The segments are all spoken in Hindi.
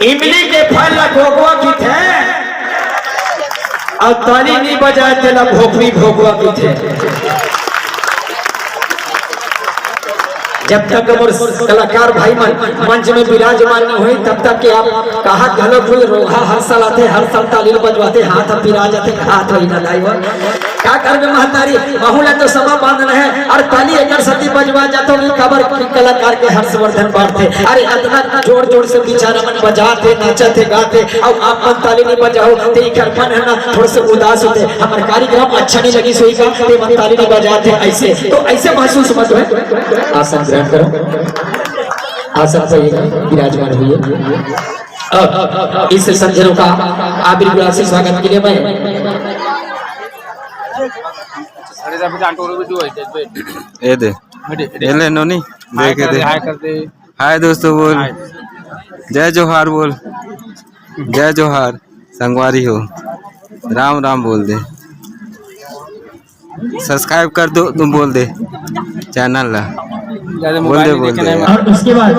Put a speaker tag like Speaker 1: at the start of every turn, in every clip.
Speaker 1: इमली के फल ला भोगवा की थे और ताली नहीं बजाए थे ला भोगवी भोगवा की थे। जब तक कलाकार भाई मंच में विराजमान नहीं हुई तब तक कि आप कहा घलो कोई रोहा हर साल आते, हर साल ताली बजवाते, हाथ विराज आते, हाथ हो ना लाइव क्या कर में महतारी बहुला तो समा बांधना है और ताली अगर सती बजवा जाते हो खबर कलाकार के हर्षवर्धन बांटते। अरे इतना जोर जोर से बेचारा मन बजाते नाचते गाते और आप मन ताली नहीं बजाओ तो इकर मन है ना थोड़ा से उदास होते, हमारे कार्यक्रम अच्छा नहीं लगी सोई का ते मन ताली नहीं बजाते। ऐसे तो ऐसे महसूस मत हो। आसन ग्रहण करो, आसन पर विराजमान हुए। अब इस संजनों का आबिर गुलाब से स्वागत के लिए मैं
Speaker 2: ये दे ले नोनी देखे दे हाय दोस्तों बोल जय जोहार बोल जय जोहार संगवारी हो राम राम बोल दे सब्सक्राइब कर दो तुम बोल दे चैनल ला बोल दे
Speaker 1: और उसके बाद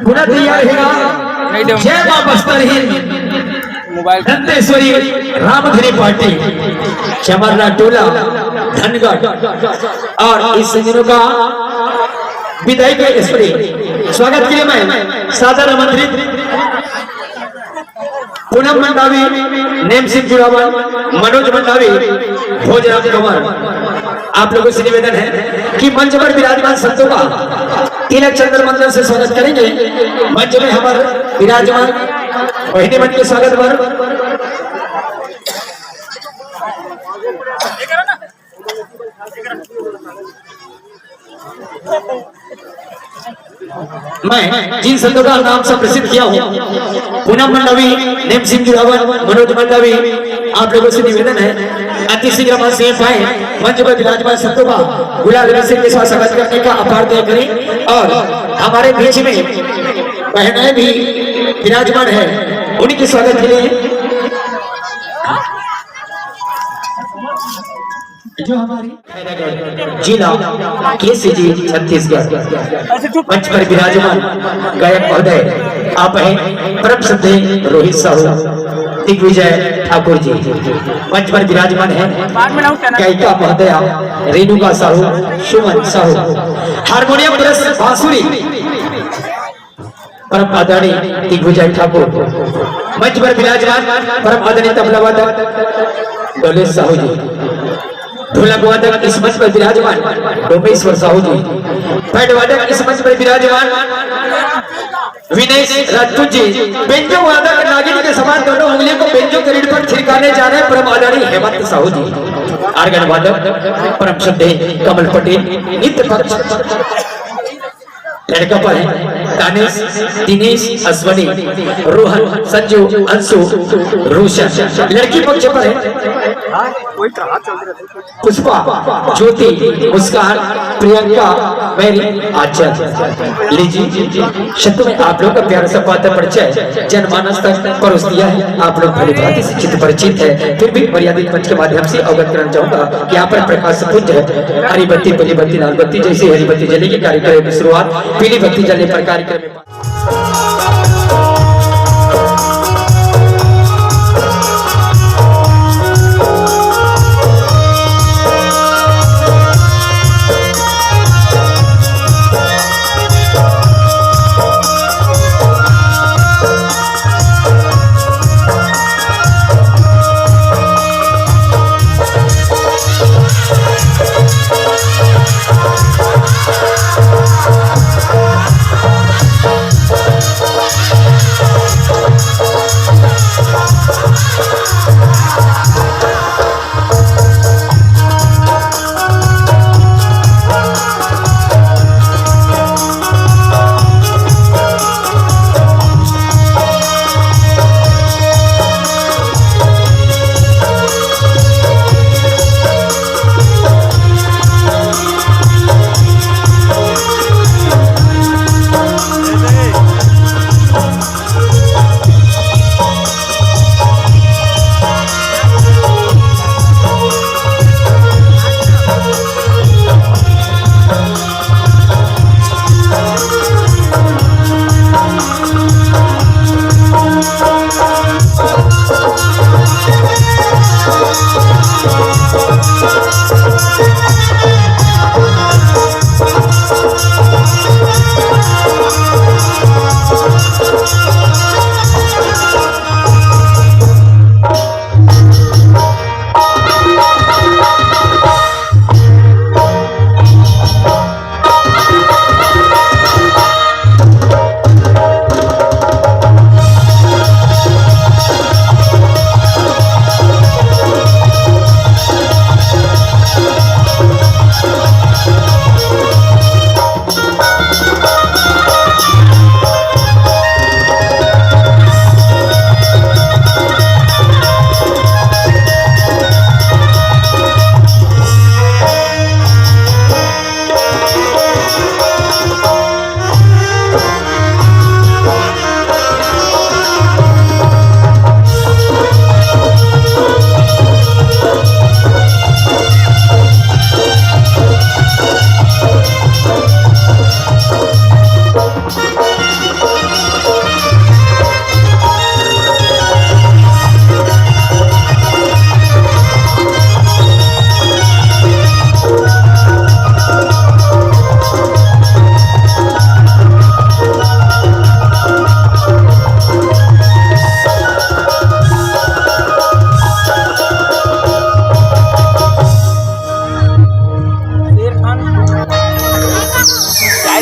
Speaker 1: पूरा तैयार रहेगा जय मां बस्तर हिंद दंतेश्वरी रामधरी पार्टी चमरला टोला धनगढ़ और इस संजनों का विदाई के स्वागत के लिए मैं सादर आमंत्रित पूनम मंडावी, नेम सिंह जुड़ावन, मनोज मंडावी, भोजराम कुमार, आप लोगों से निवेदन है कि मंच पर विराजमान संतों का तिलक चंद्र मंदिर से स्वागत करेंगे। मंच में हमारे विराजमान वही मन के स्वागत पर मैं जिन संतों का नाम से प्रसिद्ध किया हूँ पूनम मंडावी, नेम सिंह जुड़ावन, मनोज मंडावी, आप लोगों से निवेदन है अति शीघ्र मंच से पाए मंच पर विराजमान संतों का गुलाल रसिक के साथ स्वागत करने का अपार दया करें। और हमारे बीच में बहनें भी विराजमान है उन्हीं के स्वागत के लिए जो हमारी जिला केसीजी छत्तीसगढ़ मंच पर विराजमान गायक महोदय आप हैं परम श्रद्धेय रोहित साहू दिग्विजय ठाकुर जी मंच पर विराजमान है। गायिका महोदया रेणुका साहू, सुमन साहू, हारमोनियम प्लस बांसुरी परम आदरणीय दिग्विजय ठाकुर मंच पर विराजमान परम आदरणीय तबला वादक डोलेश साहू जी, ढोलक वादक इस मंच पर विराजमान डोमेश्वर साहू जी, पैड वादक इस मंच पर विराजमान विनय राजपूत जी, बेंजो वादक नागिन के समान दोनों उंगलियों को बेंजो के रीढ़ पर छिड़काने जा रहे परम आदरणीय हेमंत साहू जी, आर्गन वादक परम श्रद्धेय कमल पटेल, नित्य पक्ष लड़का पर है दानिश, दिनेश, अश्वनी, रोहन, संजू, अंशु, रोशन। लड़की पक्ष पर है पुष्पा, ज्योति, मुस्कान, प्रियंका, मैरी, आचल। लीजिए शब्दों में आप लोग का प्यारा सा पात्र परिचय जनमानस तक परोस दिया है। आप लोग भली भांति शिक्षित परिचित है, फिर भी मर्यादित मंच के माध्यम से अवगत करना चाहूंगा। यहाँ पर प्रकाश पुंज है, हरी बत्ती, पीली बत्ती, लाल बत्ती, जैसे हरी बत्ती जलेगी कार्यक्रम की शुरुआत पीली बत्ती जलने पर कार्यक्रम में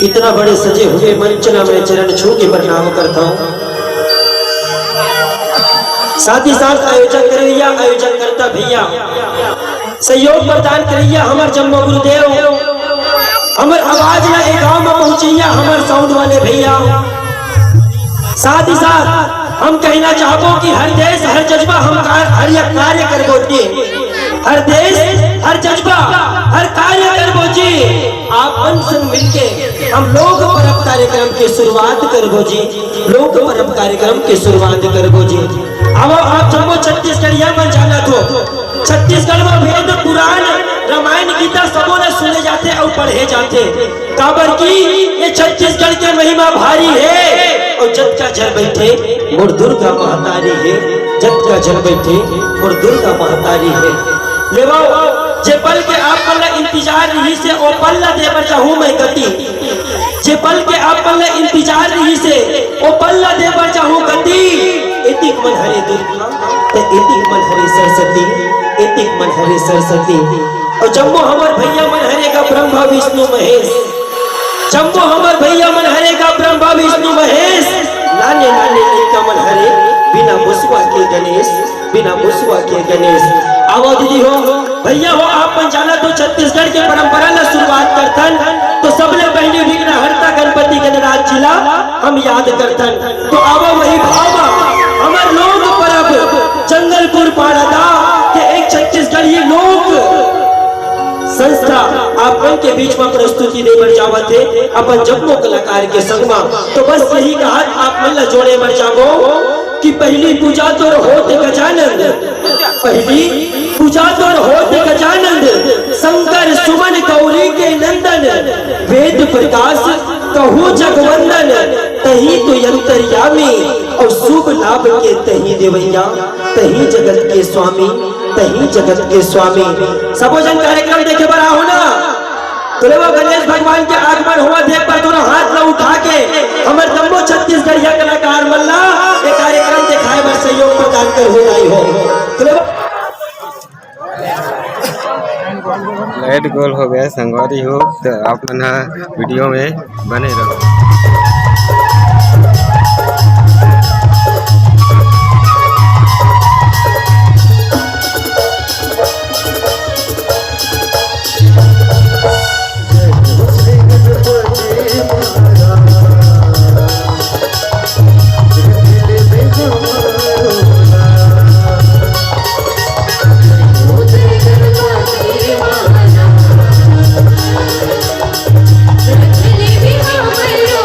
Speaker 1: इतना बड़े सजे हुए मंच में मैं चरण छू के प्रणाम करता हूँ। साथ ही साथ आयोजन करैया, आयोजन करता भैया, सहयोग प्रदान करैया हमार जम्मो गुरुदेव, हमार आवाज ना एक गांव में पहुंचैया हमार साउंड वाले भैया। साथ ही साथ हम कहना चाहबो कि हर देश हर जज्बा हम हर एक कार्य करबो जी, हर देश हर जज्बा हर कार्य करबो जी। आप मन से मिलके हम लोग पर्व कार्यक्रम की शुरुआत करबो जी, लोग पर्व कार्यक्रम की शुरुआत करबो जी। अब आप जम्मू छत्तीसगढ़िया में जाना तो छत्तीसगढ़ में वेद पुराण रामायण गीता सबों ने सुने जाते और पढ़े जाते, काबर की ये छत्तीसगढ़ के महिमा भारी है। और जग का जल बैठे मोर दुर्गा महतारी है, जग का जल बैठे मोर दुर्गा महतारी है। लेवाओ जे पल के आप पल इंतजार रही से ओ पल देवर चाहूं मैं गति, जे पल के आप पल इंतजार रही से ओ पल देवर चाहूं गति। एतिक मन हरे दुर्गा ते एतिक मन हरे सरस्वती, एतिक मन हरे सरस्वती। और जम्मो हमर भैया मन हरेगा ब्रह्मा विष्णु महेश, जम्मो हमर भैया मन हरेगा ब्रह्मा विष्णु महेश। लाने लाने लड़का मन हरे बिना मुसवा के गणेश, बिना मुसवा के गणेश। आओ दीदी हो भैया हो, आप मन जाना तो छत्तीसगढ़ के परंपरा ला शुरुआत करतन तो सबले पहले विघ्नहर्ता गणपति गणराज जिला हम याद करतन। तो आओ वही भाव हमार लोग परब जंगलपुर पाड़ादा के एक छत्तीसगढ़ी लोग संस्था आप के बीच में प्रस्तुति दे बर जावत है अपन जम्मू कलाकार के संग में। तो बस यही कहा आप मन जोड़े बर जाबो कि पहली पूजा तो होत गजानंद, पहली पूजा तो होत गजानंद, शंकर सुमन गौरी के नंदन, वेद प्रकाश कहूँ जगवंदन, तही तो अंतर्यामी और शुभ लाभ के तही देवैया, तही जगत के स्वामी, तही जगत के स्वामी। सबो जन कार्यक्रम देखे बड़ा हो ना, तो गणेश भगवान के आगमन हुआ देख पर दोनों हाथ ला उठा के हमारे जम्मू छत्तीसगढ़िया कलाकार मल्ला ये कार्यक्रम दिखाए बर सहयोग प्रदान कर हो नहीं हो।
Speaker 2: लाइट गोल हो गया संगवारी हो, तो आप मन वीडियो में बने रहो।
Speaker 3: भी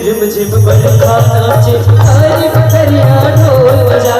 Speaker 1: रिम झिम बरखा नाचे, हरी बकरिया ढोल बजा